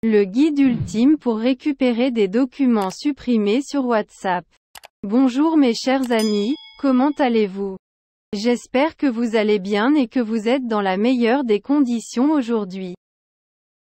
Le guide ultime pour récupérer des documents supprimés sur WhatsApp. Bonjour mes chers amis, comment allez-vous? J'espère que vous allez bien et que vous êtes dans la meilleure des conditions aujourd'hui.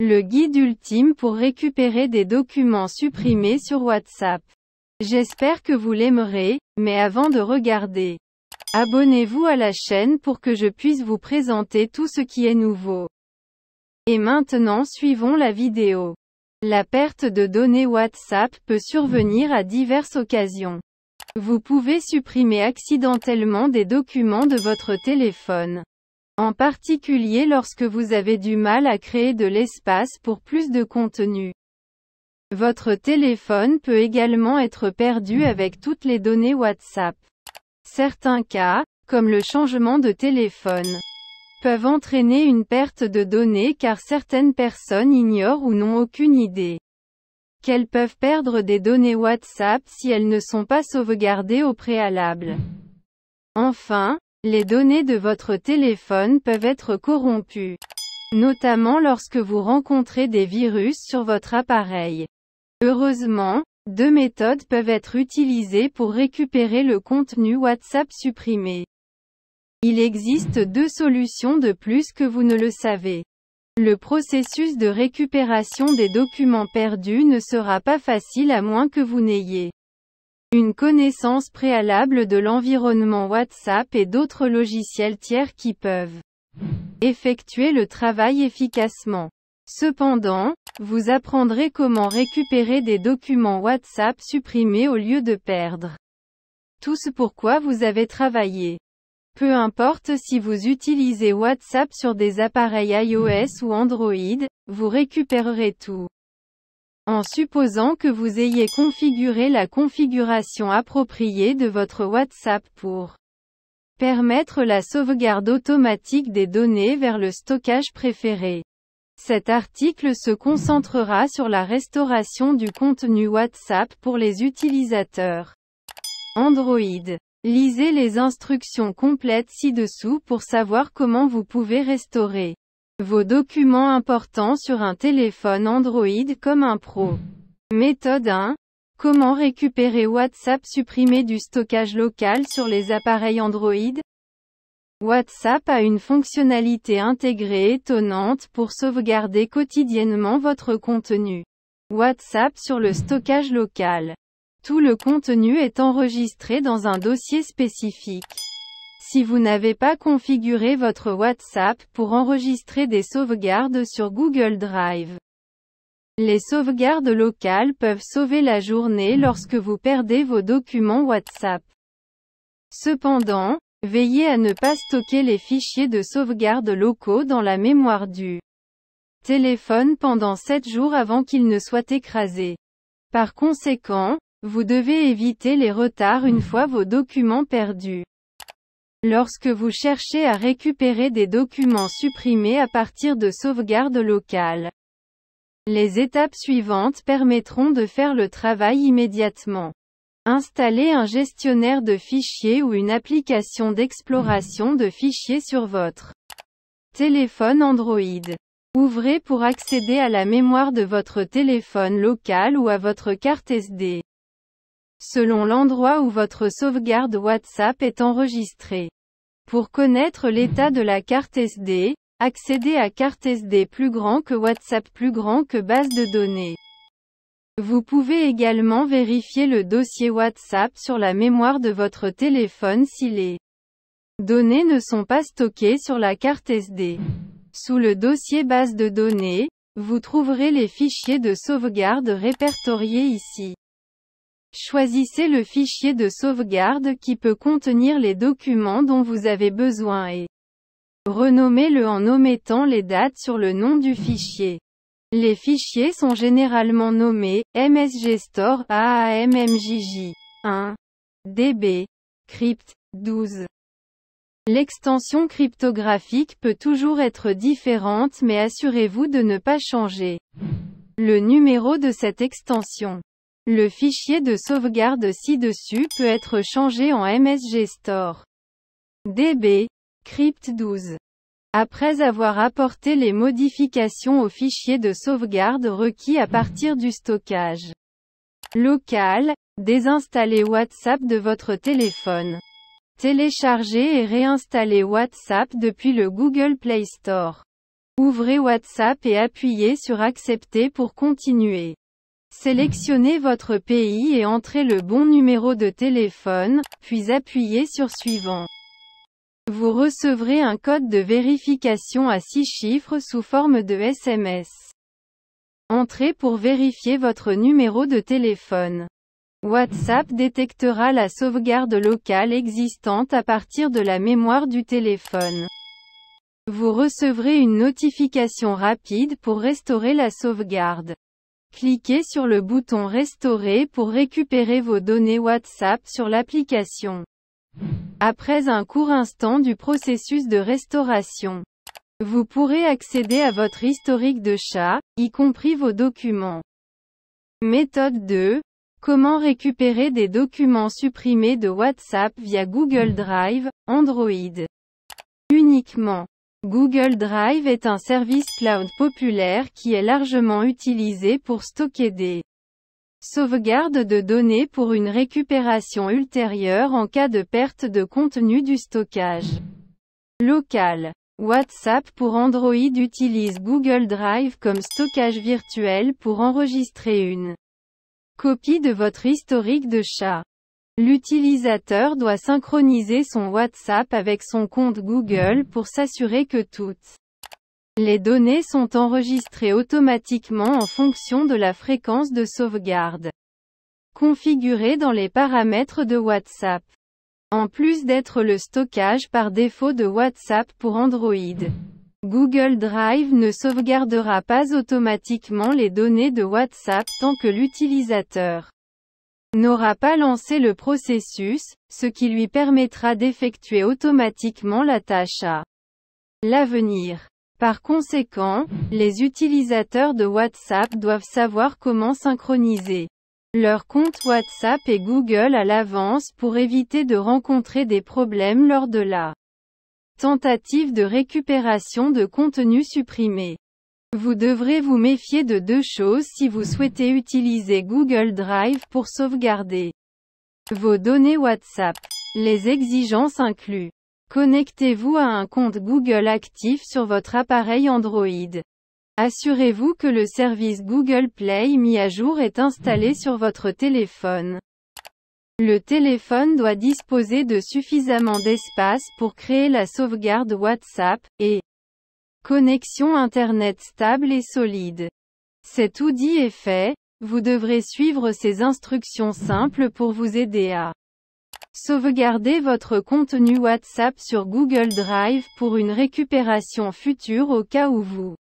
Le guide ultime pour récupérer des documents supprimés sur WhatsApp. J'espère que vous l'aimerez, mais avant de regarder, abonnez-vous à la chaîne pour que je puisse vous présenter tout ce qui est nouveau. Et maintenant suivons la vidéo. La perte de données WhatsApp peut survenir à diverses occasions. Vous pouvez supprimer accidentellement des documents de votre téléphone. En particulier lorsque vous avez du mal à créer de l'espace pour plus de contenu. Votre téléphone peut également être perdu avec toutes les données WhatsApp. Certains cas, comme le changement de téléphone, peuvent entraîner une perte de données car certaines personnes ignorent ou n'ont aucune idée qu'elles peuvent perdre des données WhatsApp si elles ne sont pas sauvegardées au préalable. Enfin, les données de votre téléphone peuvent être corrompues, notamment lorsque vous rencontrez des virus sur votre appareil. Heureusement, deux méthodes peuvent être utilisées pour récupérer le contenu WhatsApp supprimé. Il existe deux solutions de plus que vous ne le savez. Le processus de récupération des documents perdus ne sera pas facile à moins que vous n'ayez une connaissance préalable de l'environnement WhatsApp et d'autres logiciels tiers qui peuvent effectuer le travail efficacement. Cependant, vous apprendrez comment récupérer des documents WhatsApp supprimés au lieu de perdre tout ce pourquoi vous avez travaillé. Peu importe si vous utilisez WhatsApp sur des appareils iOS ou Android, vous récupérerez tout. En supposant que vous ayez configuré la configuration appropriée de votre WhatsApp pour permettre la sauvegarde automatique des données vers le stockage préféré. Cet article se concentrera sur la restauration du contenu WhatsApp pour les utilisateurs Android. Lisez les instructions complètes ci-dessous pour savoir comment vous pouvez restaurer vos documents importants sur un téléphone Android comme un pro. Méthode 1. Comment récupérer WhatsApp supprimé du stockage local sur les appareils Android? WhatsApp a une fonctionnalité intégrée étonnante pour sauvegarder quotidiennement votre contenu WhatsApp sur le stockage local. Tout le contenu est enregistré dans un dossier spécifique. Si vous n'avez pas configuré votre WhatsApp pour enregistrer des sauvegardes sur Google Drive, les sauvegardes locales peuvent sauver la journée lorsque vous perdez vos documents WhatsApp. Cependant, veillez à ne pas stocker les fichiers de sauvegarde locaux dans la mémoire du téléphone pendant 7 jours avant qu'ils ne soient écrasés. Par conséquent, vous devez éviter les retards une fois vos documents perdus. Lorsque vous cherchez à récupérer des documents supprimés à partir de sauvegardes locales, les étapes suivantes permettront de faire le travail immédiatement. Installez un gestionnaire de fichiers ou une application d'exploration de fichiers sur votre téléphone Android. Ouvrez pour accéder à la mémoire de votre téléphone local ou à votre carte SD. Selon l'endroit où votre sauvegarde WhatsApp est enregistrée. Pour connaître l'état de la carte SD, accédez à carte SD plus grand que WhatsApp plus grand que base de données. Vous pouvez également vérifier le dossier WhatsApp sur la mémoire de votre téléphone si les données ne sont pas stockées sur la carte SD. Sous le dossier base de données, vous trouverez les fichiers de sauvegarde répertoriés ici. Choisissez le fichier de sauvegarde qui peut contenir les documents dont vous avez besoin et renommez-le en omettant les dates sur le nom du fichier. Les fichiers sont généralement nommés MSGstore AAMMJJ 1 DB Crypt 12. L'extension cryptographique peut toujours être différente mais assurez-vous de ne pas changer le numéro de cette extension. Le fichier de sauvegarde ci-dessus peut être changé en MSGstore DB Crypt 12. Après avoir apporté les modifications au fichier de sauvegarde requis à partir du stockage local, désinstallez WhatsApp de votre téléphone. Téléchargez et réinstallez WhatsApp depuis le Google Play Store. Ouvrez WhatsApp et appuyez sur Accepter pour continuer. Sélectionnez votre pays et entrez le bon numéro de téléphone, puis appuyez sur Suivant. Vous recevrez un code de vérification à 6 chiffres sous forme de SMS. Entrez pour vérifier votre numéro de téléphone. WhatsApp détectera la sauvegarde locale existante à partir de la mémoire du téléphone. Vous recevrez une notification rapide pour restaurer la sauvegarde. Cliquez sur le bouton Restaurer pour récupérer vos données WhatsApp sur l'application. Après un court instant du processus de restauration, vous pourrez accéder à votre historique de chat, y compris vos documents. Méthode 2. Comment récupérer des documents supprimés de WhatsApp via Google Drive, Android. Uniquement. Google Drive est un service cloud populaire qui est largement utilisé pour stocker des sauvegardes de données pour une récupération ultérieure en cas de perte de contenu du stockage local. WhatsApp pour Android utilise Google Drive comme stockage virtuel pour enregistrer une copie de votre historique de chat. L'utilisateur doit synchroniser son WhatsApp avec son compte Google pour s'assurer que toutes les données sont enregistrées automatiquement en fonction de la fréquence de sauvegarde configurée dans les paramètres de WhatsApp. En plus d'être le stockage par défaut de WhatsApp pour Android, Google Drive ne sauvegardera pas automatiquement les données de WhatsApp tant que l'utilisateur n'aura pas lancé le processus, ce qui lui permettra d'effectuer automatiquement la tâche à l'avenir. Par conséquent, les utilisateurs de WhatsApp doivent savoir comment synchroniser leur compte WhatsApp et Google à l'avance pour éviter de rencontrer des problèmes lors de la tentative de récupération de contenu supprimé. Vous devrez vous méfier de 2 choses si vous souhaitez utiliser Google Drive pour sauvegarder vos données WhatsApp. Les exigences incluent: connectez-vous à un compte Google actif sur votre appareil Android. Assurez-vous que le service Google Play mis à jour est installé sur votre téléphone. Le téléphone doit disposer de suffisamment d'espace pour créer la sauvegarde WhatsApp, et connexion Internet stable et solide. C'est tout dit et fait, vous devrez suivre ces instructions simples pour vous aider à sauvegarder votre contenu WhatsApp sur Google Drive pour une récupération future au cas où vous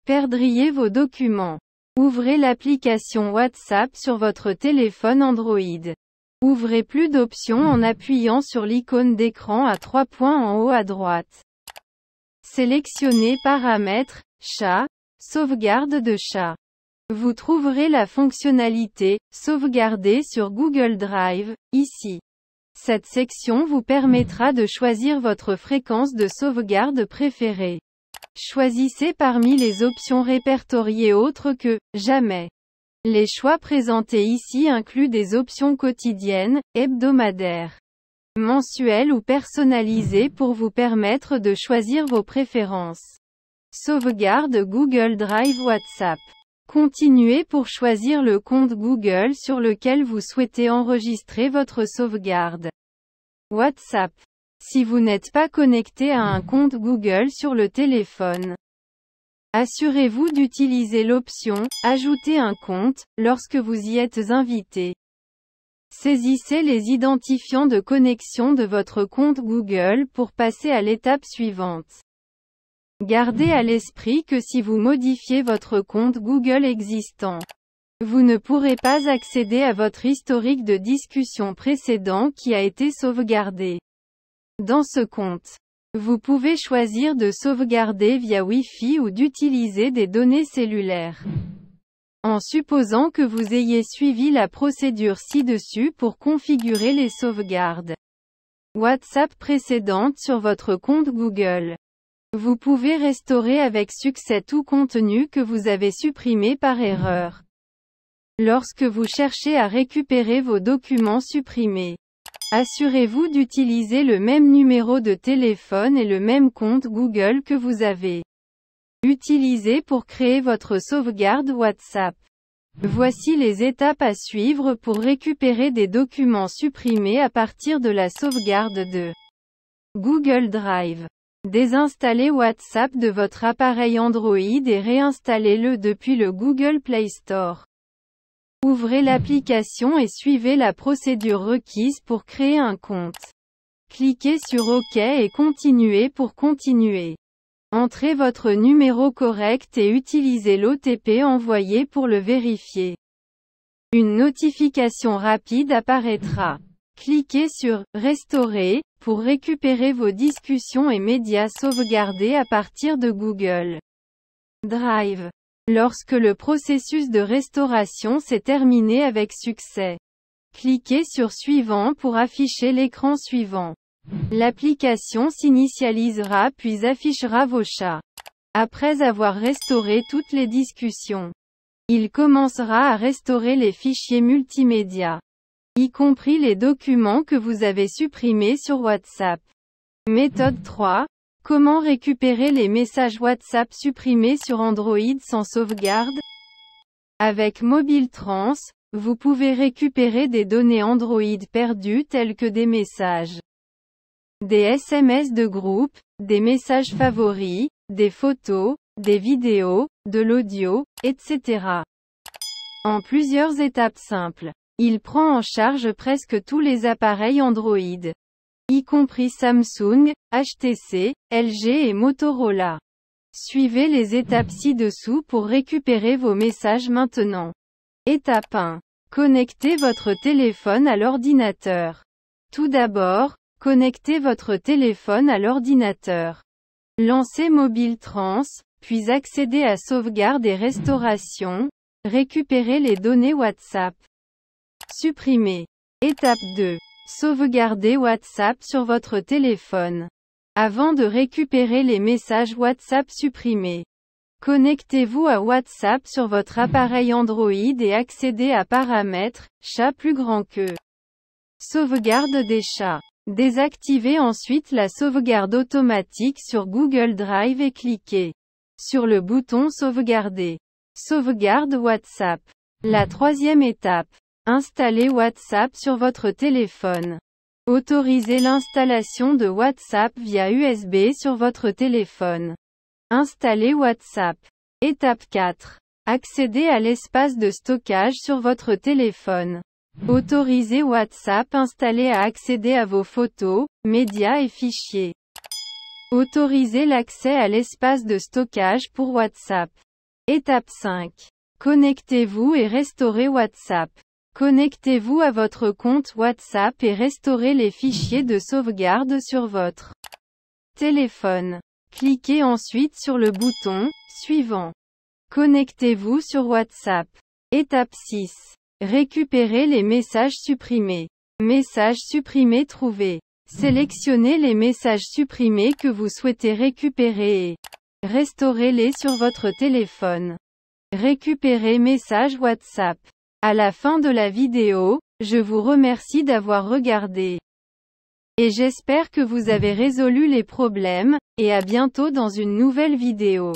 perdriez vos documents. Ouvrez l'application WhatsApp sur votre téléphone Android. Ouvrez plus d'options en appuyant sur l'icône d'écran à 3 points en haut à droite. Sélectionnez Paramètres, Chat, Sauvegarde de chat. Vous trouverez la fonctionnalité « Sauvegarder sur Google Drive » ici. Cette section vous permettra de choisir votre fréquence de sauvegarde préférée. Choisissez parmi les options répertoriées autres que « Jamais ». Les choix présentés ici incluent des options quotidiennes, hebdomadaires, mensuelles ou personnalisées pour vous permettre de choisir vos préférences. Sauvegarde Google Drive WhatsApp. Continuez pour choisir le compte Google sur lequel vous souhaitez enregistrer votre sauvegarde WhatsApp. Si vous n'êtes pas connecté à un compte Google sur le téléphone, assurez-vous d'utiliser l'option « Ajouter un compte » lorsque vous y êtes invité. Saisissez les identifiants de connexion de votre compte Google pour passer à l'étape suivante. Gardez à l'esprit que si vous modifiez votre compte Google existant, vous ne pourrez pas accéder à votre historique de discussion précédent qui a été sauvegardé. Dans ce compte, vous pouvez choisir de sauvegarder via Wi-Fi ou d'utiliser des données cellulaires. En supposant que vous ayez suivi la procédure ci-dessus pour configurer les sauvegardes WhatsApp précédentes sur votre compte Google, Vous pouvez restaurer avec succès tout contenu que vous avez supprimé par erreur. Lorsque vous cherchez à récupérer vos documents supprimés, assurez-vous d'utiliser le même numéro de téléphone et le même compte Google que vous avez utilisé pour créer votre sauvegarde WhatsApp. Voici les étapes à suivre pour récupérer des documents supprimés à partir de la sauvegarde de Google Drive. Désinstallez WhatsApp de votre appareil Android et réinstallez-le depuis le Google Play Store. Ouvrez l'application et suivez la procédure requise pour créer un compte. Cliquez sur OK et continuez pour continuer. Entrez votre numéro correct et utilisez l'OTP envoyé pour le vérifier. Une notification rapide apparaîtra. Cliquez sur « Restaurer » pour récupérer vos discussions et médias sauvegardés à partir de Google Drive. Lorsque le processus de restauration s'est terminé avec succès, cliquez sur « Suivant » pour afficher l'écran suivant. L'application s'initialisera puis affichera vos chats. Après avoir restauré toutes les discussions, il commencera à restaurer les fichiers multimédia, y compris les documents que vous avez supprimés sur WhatsApp. Méthode 3. Comment récupérer les messages WhatsApp supprimés sur Android sans sauvegarde? Avec MobileTrans, vous pouvez récupérer des données Android perdues telles que des messages, des SMS de groupe, des messages favoris, des photos, des vidéos, de l'audio, etc. En plusieurs étapes simples. Il prend en charge presque tous les appareils Android, y compris Samsung, HTC, LG et Motorola. Suivez les étapes ci-dessous pour récupérer vos messages maintenant. Étape 1. Connectez votre téléphone à l'ordinateur. Tout d'abord, connectez votre téléphone à l'ordinateur. Lancez MobileTrans, puis accédez à Sauvegarde et Restauration. Récupérez les données WhatsApp. Supprimer. Étape 2. Sauvegardez WhatsApp sur votre téléphone. Avant de récupérer les messages WhatsApp supprimés, connectez-vous à WhatsApp sur votre appareil Android et accédez à Paramètres, chat plus grand que. Sauvegarde des chats. Désactivez ensuite la sauvegarde automatique sur Google Drive et cliquez sur le bouton Sauvegarder. Sauvegarde WhatsApp. La troisième étape. Installez WhatsApp sur votre téléphone. Autorisez l'installation de WhatsApp via USB sur votre téléphone. Installez WhatsApp. Étape 4. Accédez à l'espace de stockage sur votre téléphone. Autorisez WhatsApp installé à accéder à vos photos, médias et fichiers. Autorisez l'accès à l'espace de stockage pour WhatsApp. Étape 5. Connectez-vous et restaurez WhatsApp. Connectez-vous à votre compte WhatsApp et restaurez les fichiers de sauvegarde sur votre téléphone. Cliquez ensuite sur le bouton « Suivant ». Connectez-vous sur WhatsApp. Étape 6. Récupérez les messages supprimés. Messages supprimés trouvés. Sélectionnez les messages supprimés que vous souhaitez récupérer et restaurez-les sur votre téléphone. Récupérez messages WhatsApp. À la fin de la vidéo, je vous remercie d'avoir regardé. Et j'espère que vous avez résolu les problèmes, et à bientôt dans une nouvelle vidéo.